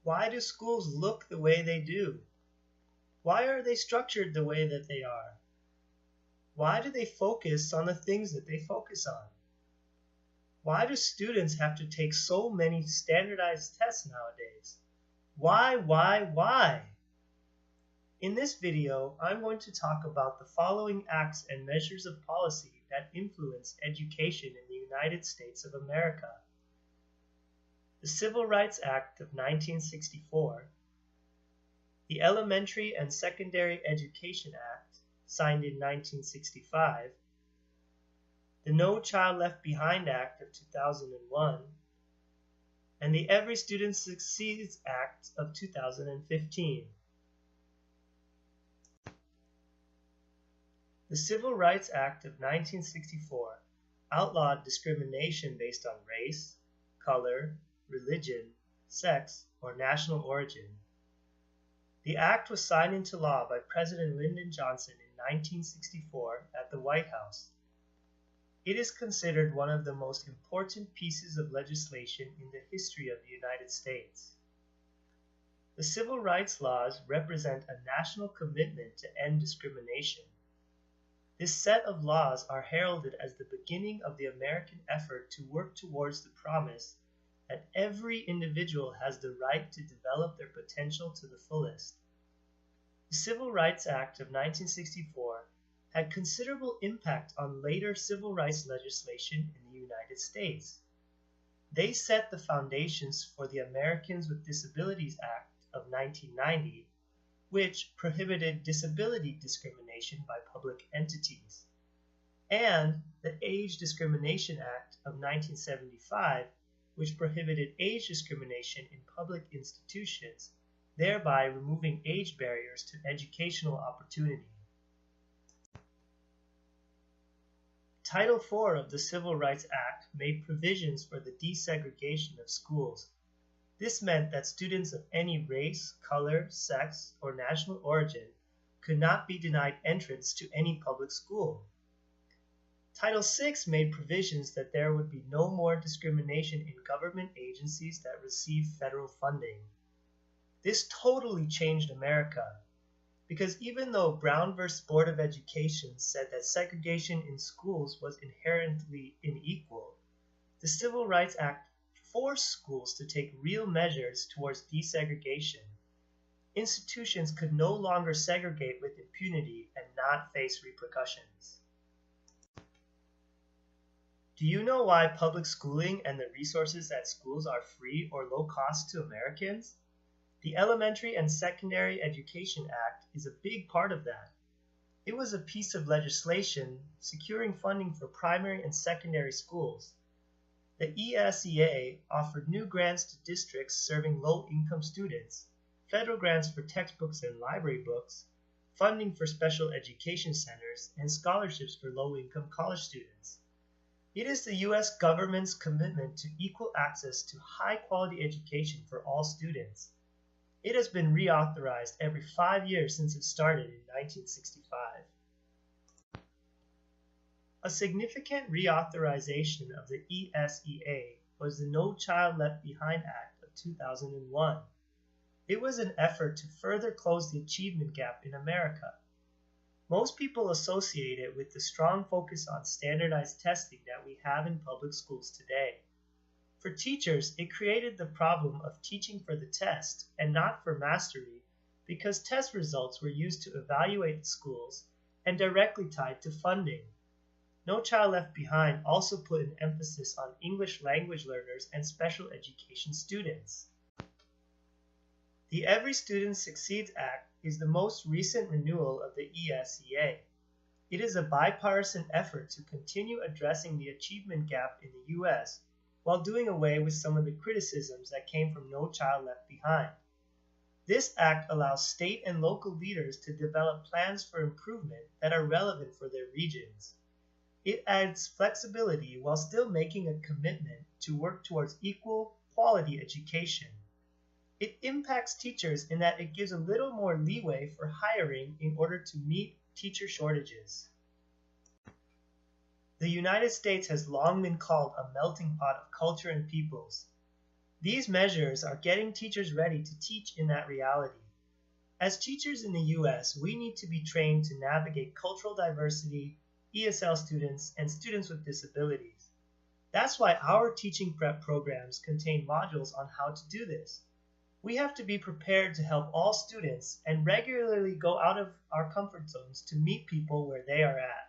Why do schools look the way they do? Why are they structured the way that they are? Why do they focus on the things that they focus on? Why do students have to take so many standardized tests nowadays? Why? In this video, I'm going to talk about the following acts and measures of policy that influence education in the United States of America. The Civil Rights Act of 1964, the Elementary and Secondary Education Act, signed in 1965, the No Child Left Behind Act of 2001, and the Every Student Succeeds Act of 2015. The Civil Rights Act of 1964 outlawed discrimination based on race, color, religion, sex, or national origin. The act was signed into law by President Lyndon Johnson in 1964 at the White House. It is considered one of the most important pieces of legislation in the history of the United States. The civil rights laws represent a national commitment to end discrimination. This set of laws are heralded as the beginning of the American effort to work towards the promise that every individual has the right to develop their potential to the fullest. The Civil Rights Act of 1964 had considerable impact on later civil rights legislation in the United States. They set the foundations for the Americans with Disabilities Act of 1990, which prohibited disability discrimination by public entities, and the Age Discrimination Act of 1975, which prohibited age discrimination in public institutions, thereby removing age barriers to educational opportunity. Title IV of the Civil Rights Act made provisions for the desegregation of schools. This meant that students of any race, color, sex, or national origin could not be denied entrance to any public school. Title VI made provisions that there would be no more discrimination in government agencies that receive federal funding. This totally changed America, because even though Brown v. Board of Education said that segregation in schools was inherently unequal, the Civil Rights Act forced schools to take real measures towards desegregation. Institutions could no longer segregate with impunity and not face repercussions. Do you know why public schooling and the resources at schools are free or low cost to Americans? The Elementary and Secondary Education Act is a big part of that. It was a piece of legislation securing funding for primary and secondary schools. The ESEA offered new grants to districts serving low-income students, federal grants for textbooks and library books, funding for special education centers, and scholarships for low-income college students. It is the U.S. government's commitment to equal access to high-quality education for all students. It has been reauthorized every 5 years since it started in 1965. A significant reauthorization of the ESEA was the No Child Left Behind Act of 2001. It was an effort to further close the achievement gap in America. Most people associate it with the strong focus on standardized testing that we have in public schools today. For teachers, it created the problem of teaching for the test and not for mastery, because test results were used to evaluate schools and directly tied to funding. No Child Left Behind also put an emphasis on English language learners and special education students. The Every Student Succeeds Act is the most recent renewal of the ESEA. It is a bipartisan effort to continue addressing the achievement gap in the U.S. while doing away with some of the criticisms that came from No Child Left Behind. This act allows state and local leaders to develop plans for improvement that are relevant for their regions. It adds flexibility while still making a commitment to work towards equal, quality education. It impacts teachers in that it gives a little more leeway for hiring in order to meet teacher shortages. The United States has long been called a melting pot of culture and peoples. These measures are getting teachers ready to teach in that reality. As teachers in the US, we need to be trained to navigate cultural diversity, ESL students, and students with disabilities. That's why our teaching prep programs contain modules on how to do this. We have to be prepared to help all students and regularly go out of our comfort zones to meet people where they are at.